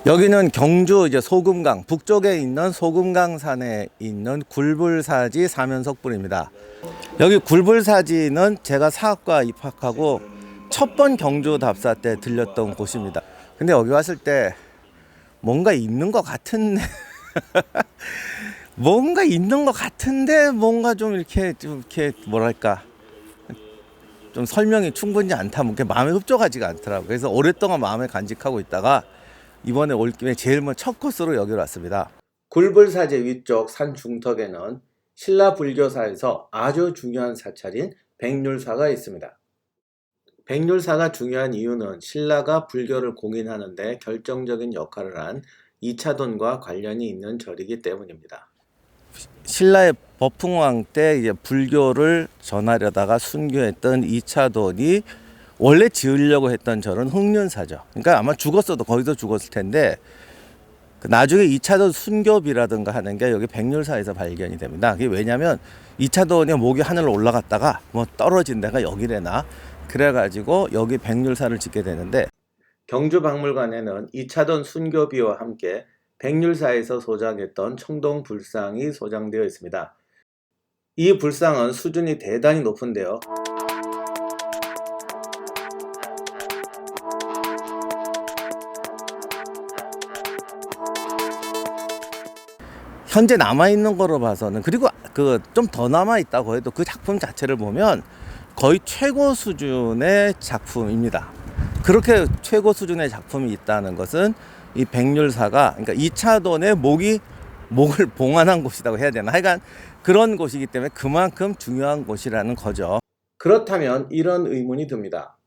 여기는 경주 이제 소금강 북쪽에 있는 소금강산에 있는 굴불사지 사면석불입니다. 여기 굴불사지는 제가 사학과 입학하고 첫 번 경주 답사 때 들렸던 곳입니다. 근데 여기 왔을 때 뭔가 있는 것 같은데 뭔가 있는 것 같은데 뭔가 좀 이렇게 뭐랄까 좀 설명이 충분히 않다. 그렇게 마음에 흡족하지가 않더라고요. 그래서 오랫동안 마음에 간직하고 있다가 이번에 올 김에 제일 먼저 첫 코스로 여기로 왔습니다. 굴불사제 위쪽 산 중턱에는 신라 불교사에서 아주 중요한 사찰인 백률사가 있습니다. 백률사가 중요한 이유는 신라가 불교를 공인하는 데 결정적인 역할을 한 이차돈과 관련이 있는 절이기 때문입니다. 신라의 법흥왕 때 이제 불교를 전하려다가 순교했던 이차돈이 원래 지으려고 했던 절은 흑륜사죠. 그러니까 아마 죽었어도 거기서 죽었을 텐데 나중에 이차돈 순교비라든가 하는 게 여기 백률사에서 발견이 됩니다. 그게 왜냐하면 이차돈이 목이 하늘로 올라갔다가 뭐 떨어진 데가 여기래나 그래가지고 여기 백률사를 짓게 되는데 경주박물관에는 이차돈 순교비와 함께 백률사에서 소장했던 청동 불상이 소장되어 있습니다. 이 불상은 수준이 대단히 높은데요. 현재 남아있는 거로 봐서는 그리고 그 좀 더 남아있다고 해도 그 작품 자체를 보면 거의 최고 수준의 작품입니다. 그렇게 최고 수준의 작품이 있다는 것은 이 백률사가 그러니까 이차돈의 목을 봉안한 곳이라고 해야 되나 하여간 그런 곳이기 때문에 그만큼 중요한 곳이라는 거죠. 그렇다면 이런 의문이 듭니다.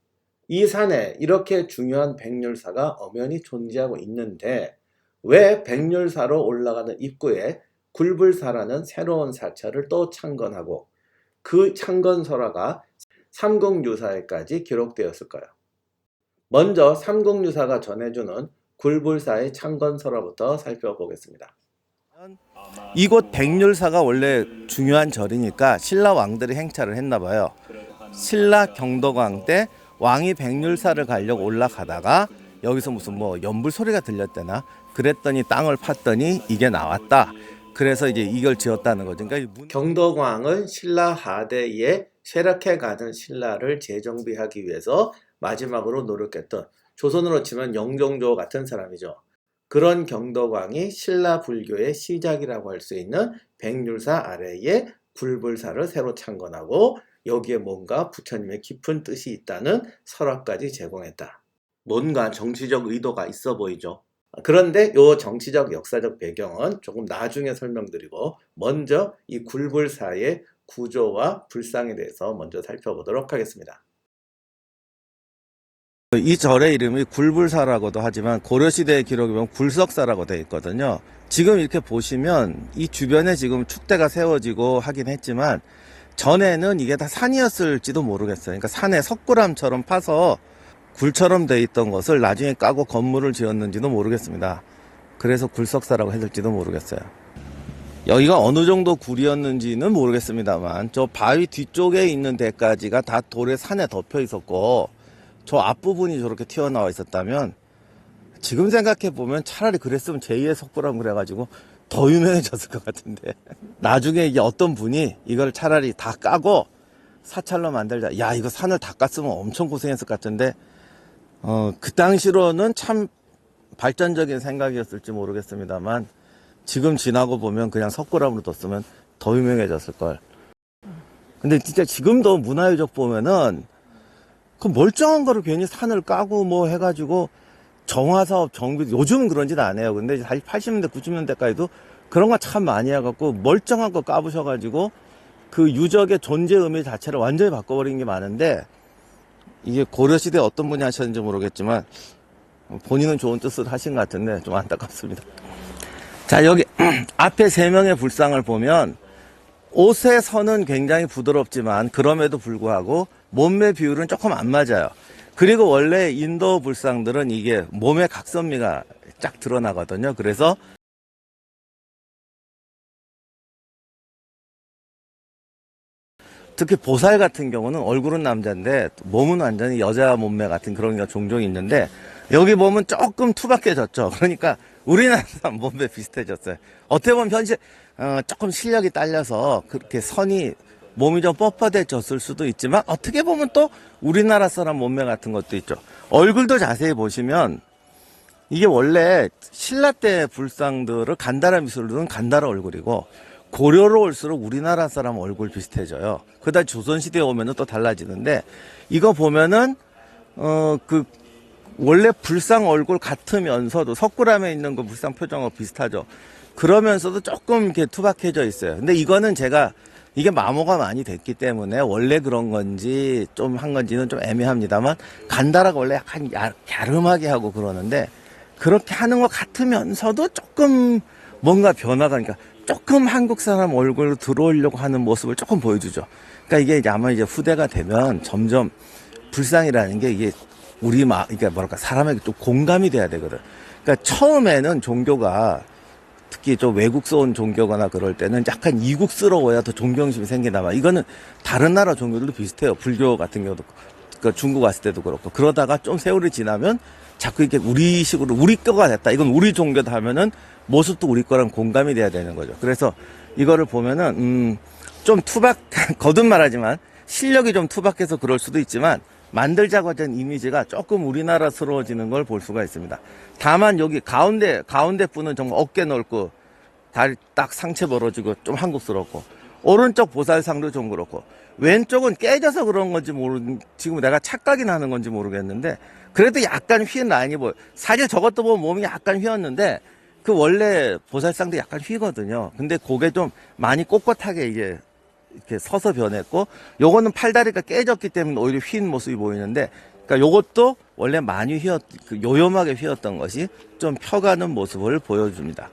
이 산에 이렇게 중요한 백률사가 엄연히 존재하고 있는데 왜 백률사로 올라가는 입구에 굴불사라는 새로운 사찰을 또 창건하고 그 창건설화가 삼국유사에까지 기록되었을까요? 먼저 삼국유사가 전해주는 굴불사의 창건설화부터 살펴보겠습니다. 이곳 백률사가 원래 중요한 절이니까 신라 왕들이 행차를 했나 봐요. 신라 경덕왕 때 왕이 백률사를 가려고 올라가다가 여기서 무슨 뭐 연불 소리가 들렸대나 그랬더니 땅을 팠더니 이게 나왔다. 그래서 이제 이걸 지었다는 거죠. 그러니까 경덕왕은 신라 하대에 쇠락해가는 신라를 재정비하기 위해서 마지막으로 노력했던 조선으로 치면 영종조 같은 사람이죠. 그런 경덕왕이 신라 불교의 시작이라고 할 수 있는 백률사 아래에 굴불사를 새로 창건하고 여기에 뭔가 부처님의 깊은 뜻이 있다는 설화까지 제공했다. 뭔가 정치적 의도가 있어 보이죠. 그런데 이 정치적 역사적 배경은 조금 나중에 설명드리고 먼저 이 굴불사의 구조와 불상에 대해서 먼저 살펴보도록 하겠습니다. 이 절의 이름이 굴불사라고도 하지만 고려시대의 기록에 보면 굴석사라고 되어 있거든요. 지금 이렇게 보시면 이 주변에 지금 축대가 세워지고 하긴 했지만 전에는 이게 다 산이었을지도 모르겠어요. 그러니까 산에 석굴암처럼 파서 굴처럼 돼 있던 것을 나중에 까고 건물을 지었는지도 모르겠습니다. 그래서 굴석사라고 했을지도 모르겠어요. 여기가 어느 정도 굴이었는지는 모르겠습니다만 저 바위 뒤쪽에 있는 데까지가 다 돌에 산에 덮여 있었고 저 앞부분이 저렇게 튀어나와 있었다면 지금 생각해 보면 차라리 그랬으면 제2의 석굴암 그래가지고 더 유명해졌을 것 같은데 나중에 이게 어떤 분이 이걸 차라리 다 까고 사찰로 만들자. 야 이거 산을 다 깠으면 엄청 고생했을 것 같은데 그 당시로는 참 발전적인 생각이었을지 모르겠습니다만 지금 지나고 보면 그냥 석굴암으로 뒀으면 더 유명해졌을 걸. 근데 진짜 지금도 문화유적 보면은 그 멀쩡한 거를 괜히 산을 까고 뭐 해가지고 정화사업 정비 요즘은 그런 짓 안 해요. 근데 사실 80년대 90년대까지도 그런 거 참 많이 해갖고 멀쩡한 거 까부셔가지고 그 유적의 존재 의미 자체를 완전히 바꿔버린 게 많은데 이게 고려시대 어떤 분이 하셨는지 모르겠지만 본인은 좋은 뜻으로 하신 것 같은데 좀 안타깝습니다. 자 여기 앞에 3명의 불상을 보면 옷의 선은 굉장히 부드럽지만 그럼에도 불구하고 몸매 비율은 조금 안 맞아요. 그리고 원래 인도 불상들은 이게 몸의 각선미가 쫙 드러나거든요. 그래서 특히 보살 같은 경우는 얼굴은 남자인데 몸은 완전히 여자 몸매 같은 그런 게 종종 있는데 여기 보면 조금 투박해졌죠. 그러니까 우리나라 사람 몸매 비슷해졌어요. 어떻게 보면 조금 실력이 딸려서 그렇게 선이 몸이 좀 뻣뻣해졌을 수도 있지만 어떻게 보면 또 우리나라 사람 몸매 같은 것도 있죠. 얼굴도 자세히 보시면 이게 원래 신라 때 불상들을 간다라 미술은 간다라 얼굴이고 고려로 올수록 우리나라 사람 얼굴 비슷해져요. 그다음 조선시대에 오면은 또 달라지는데 이거 보면은 원래 불상 얼굴 같으면서도 석굴암에 있는 그 불상 표정하고 비슷하죠. 그러면서도 조금 이렇게 투박해져 있어요. 근데 이거는 제가 이게 마모가 많이 됐기 때문에 원래 그런 건지 좀 한 건지는 좀 애매합니다만 간다라가 원래 약간 갸름하게 하고 그러는데 그렇게 하는 것 같으면서도 조금 뭔가 변화가 그러니까 조금 한국 사람 얼굴로 들어오려고 하는 모습을 조금 보여주죠. 그러니까 이게 이제 아마 이제 후대가 되면 점점 불상이라는 게 이게 그러니까 뭐랄까 사람에게 좀 공감이 돼야 되거든. 그러니까 처음에는 종교가 특히 좀 외국서 온 종교거나 그럴 때는 약간 이국스러워야 더 존경심이 생기나봐. 이거는 다른 나라 종교들도 비슷해요. 불교 같은 경우도 그 중국 왔을 때도 그렇고 그러다가 좀 세월이 지나면 자꾸 이렇게 우리식으로 우리 거가 됐다. 이건 우리 종교다 하면은 모습도 우리 거랑 공감이 돼야 되는 거죠. 그래서 이거를 보면은 좀 거듭 말하지만 실력이 좀 투박해서 그럴 수도 있지만 만들자고 한 이미지가 조금 우리나라스러워지는 걸 볼 수가 있습니다. 다만 여기 가운데 분은 정말 어깨 넓고 다리 딱 상체 벌어지고 좀 한국스럽고 오른쪽 보살상도 좀 그렇고 왼쪽은 깨져서 그런 건지 지금 내가 착각이 나는 건지 모르겠는데 그래도 약간 휘은 라인이 보여. 사실 저것도 보면 몸이 약간 휘었는데 그 원래 보살상도 약간 휘거든요. 근데 그게 좀 많이 꼿꼿하게 이게 이렇게 서서 변했고 요거는 팔다리가 깨졌기 때문에 오히려 휜 모습이 보이는데 그러니까 요것도 원래 많이 요염하게 휘었던 것이 좀 펴가는 모습을 보여줍니다.